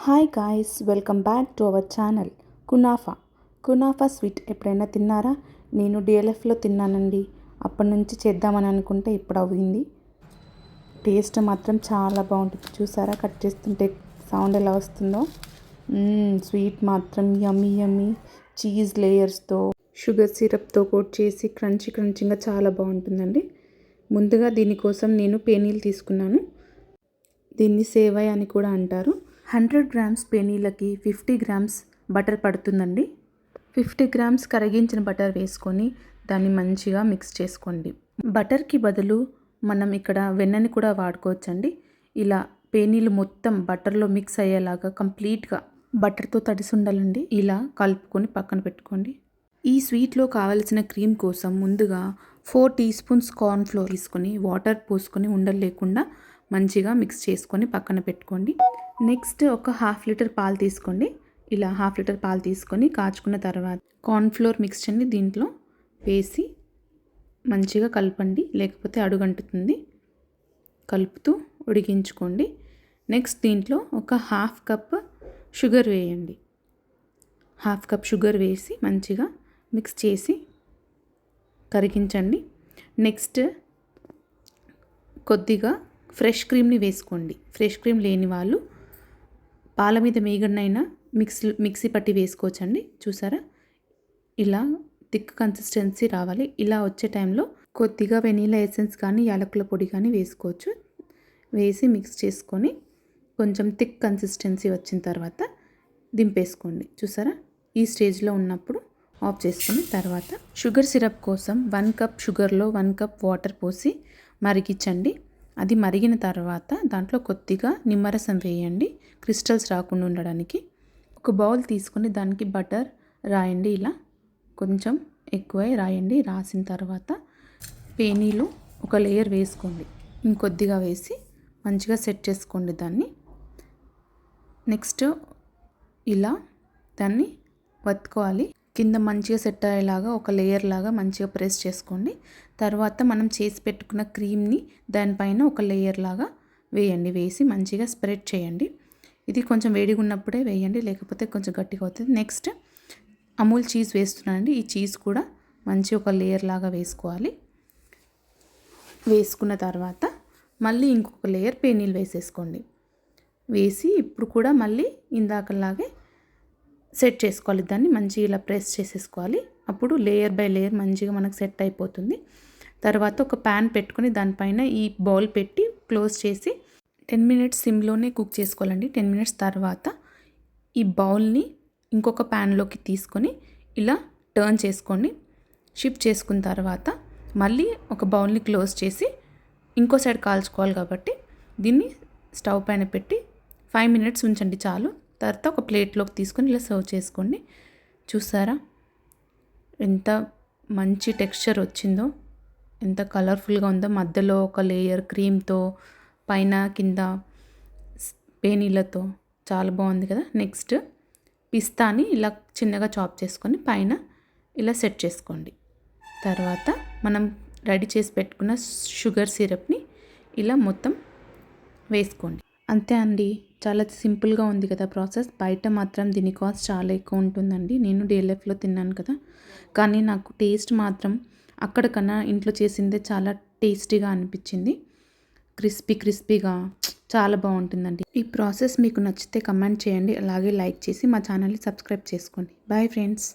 Hi guys, welcome back to our channel. Kunafa sweet ఎప్పుడైనా తిన్నారా? నేను డిఎల్ఎఫ్లో తిన్నానండి. అప్పటి నుంచి చేద్దామని అనుకుంటే ఇప్పుడు అయింది. టేస్ట్ మాత్రం చాలా బాగుంటుంది. చూసారా, కట్ చేస్తుంటే సౌండ్ ఎలా వస్తుందో. స్వీట్ మాత్రం యమ్మీ యమ్మీ, చీజ్ లేయర్స్తో షుగర్ సిరప్తో కోట్ చేసి క్రంచీగా చాలా బాగుంటుందండి. ముందుగా దీనికోసం నేను పేనీలు తీసుకున్నాను. దీన్ని సేవయ్ అని కూడా అంటారు. 100 గ్రామ్స్ పేనీలకి 50 గ్రామ్స్ బటర్ పడుతుందండి. 50 గ్రామ్స్ కరిగించిన బటర్ వేసుకొని దాన్ని మంచిగా మిక్స్ చేసుకోండి. బటర్కి బదులు మనం ఇక్కడ వెన్నని కూడా వాడుకోవచ్చండి. ఇలా పేనీలు మొత్తం బటర్లో మిక్స్ అయ్యేలాగా కంప్లీట్గా బటర్తో తడిసి ఉండాలండి. ఇలా కలుపుకొని పక్కన పెట్టుకోండి. ఈ స్వీట్లో కావలసిన క్రీమ్ కోసం ముందుగా 4 టీ స్పూన్స్ కార్న్ఫ్లోర్ తీసుకొని వాటర్ పోసుకొని ఉండలు లేకుండా మంచిగా మిక్స్ చేసుకొని పక్కన పెట్టుకోండి. నెక్స్ట్ ఒక 1/2 లీటర్ పాలు తీసుకోండి. ఇలా 1/2 లీటర్ పాలు తీసుకొని కాచుకున్న తర్వాత కార్న్ఫ్లోర్ మిక్స్చర్ని దీంట్లో వేసి మంచిగా కలపండి, లేకపోతే అడుగంటుతుంది. కలుపుతూ ఉడికించుకోండి. నెక్స్ట్ దీంట్లో ఒక 1/2 కప్ షుగర్ వేయండి. 1/2 కప్ షుగర్ వేసి మంచిగా మిక్స్ చేసి కరిగించండి. నెక్స్ట్ కొద్దిగా ఫ్రెష్ క్రీమ్ని వేసుకోండి. ఫ్రెష్ క్రీమ్ లేని వాళ్ళు పాల మీద మీగడనైనా మిక్సీ పట్టి వేసుకోవచ్చండి. చూసారా, ఇలా థిక్ కన్సిస్టెన్సీ రావాలి. ఇలా వచ్చే టైంలో కొద్దిగా వెనీలా ఎసెన్స్ కానీ యాలకుల పొడి కానీ వేసుకోవచ్చు. వేసి మిక్స్ చేసుకొని కొంచెం థిక్ కన్సిస్టెన్సీ వచ్చిన తర్వాత దింపేసుకోండి. చూసారా, ఈ స్టేజ్లో ఉన్నప్పుడు ఆఫ్ చేసుకుని తర్వాత షుగర్ సిరప్ కోసం 1 కప్ షుగర్లో 1 కప్ వాటర్ పోసి మరిగించండి. అది మరిగిన తర్వాత దాంట్లో కొద్దిగా నిమ్మరసం వేయండి, క్రిస్టల్స్ రాకుండా ఉండడానికి. ఒక బౌల్ తీసుకొని దానికి బటర్ రాయండి. ఇలా కొంచెం ఎక్కువే రాయండి. రాసిన తర్వాత పేనీలు ఒక లేయర్ వేసుకోండి. ఇంకొద్దిగా వేసి మంచిగా సెట్ చేసుకోండి దాన్ని. నెక్స్ట్ ఇలా దాన్ని వత్తుకోవాలి. కింద మంచిగా సెట్ అయ్యేలాగా ఒక లేయర్ లాగా మంచిగా ప్రెస్ చేసుకోండి. తర్వాత మనం చేసి పెట్టుకున్న క్రీమ్ని దానిపైన ఒక లేయర్ లాగా వేయండి. వేసి మంచిగా స్ప్రెడ్ చేయండి. ఇది కొంచెం వేడిగా ఉన్నప్పుడే వేయండి, లేకపోతే కొంచెం గట్టిగా అవుతుంది. నెక్స్ట్ అమూల్ చీజ్ వేస్తున్నానండి. ఈ చీజ్ కూడా మంచి ఒక లేయర్ లాగా వేసుకోవాలి. వేసుకున్న తర్వాత మళ్ళీ ఇంకొక లేయర్ పేనీలు వేసేసుకోండి. వేసి ఇప్పుడు కూడా మళ్ళీ ఇందాకలాగే సెట్ చేసుకోవాలి. దాన్ని మంచిగా ఇలా ప్రెస్ చేసేసుకోవాలి. అప్పుడు లేయర్ బై లేయర్ మంచిగా మనకు సెట్ అయిపోతుంది. తర్వాత ఒక ప్యాన్ పెట్టుకొని దానిపైన ఈ బౌల్ పెట్టి క్లోజ్ చేసి 10 మినిట్స్ సిమ్లోనే కుక్ చేసుకోవాలండి. 10 మినిట్స్ తర్వాత ఈ బౌల్ని ఇంకొక ప్యాన్లోకి తీసుకొని ఇలా టర్న్ చేసుకోండి. షిఫ్ట్ చేసుకున్న తర్వాత మళ్ళీ ఒక బౌల్ని క్లోజ్ చేసి ఇంకో సైడ్ కాల్చుకోవాలి కాబట్టి దీన్ని స్టవ్ పైన పెట్టి 5 మినిట్స్ ఉంచండి చాలు. తర్వాత ఒక ప్లేట్లోకి తీసుకొని ఇలా సర్వ్ చేసుకోండి. చూసారా ఎంత మంచి టెక్స్చర్ వచ్చిందో, ఎంత కలర్ఫుల్గా ఉందో. మధ్యలో ఒక లేయర్ క్రీమ్తో, పైన కింద పేనీలతో చాలా బాగుంది కదా. నెక్స్ట్ పిస్తాని ఇలా చిన్నగా చాప్ చేసుకొని పైన ఇలా సెట్ చేసుకోండి. తర్వాత మనం రెడీ చేసి పెట్టుకున్న షుగర్ సిరప్ని ఇలా మొత్తం వేసుకోండి. అంతే అండి, చాలా సింపుల్గా ఉంది కదా ప్రాసెస్. బయట మాత్రం దీని కాస్ట్ చాలా ఎక్కువ ఉంటుందండి. నేను డిఎల్ఎఫ్లో తిన్నాను కదా, కానీ నాకు టేస్ట్ మాత్రం అక్కడికన్నా ఇంట్లో చేసిందే చాలా టేస్టీగా అనిపించింది. క్రిస్పీగా చాలా బాగుంటుందండి. ఈ ప్రాసెస్ మీకు నచ్చితే కమెంట్ చేయండి. అలాగే లైక్ చేసి మా ఛానల్ని సబ్స్క్రైబ్ చేసుకోండి. Bye friends.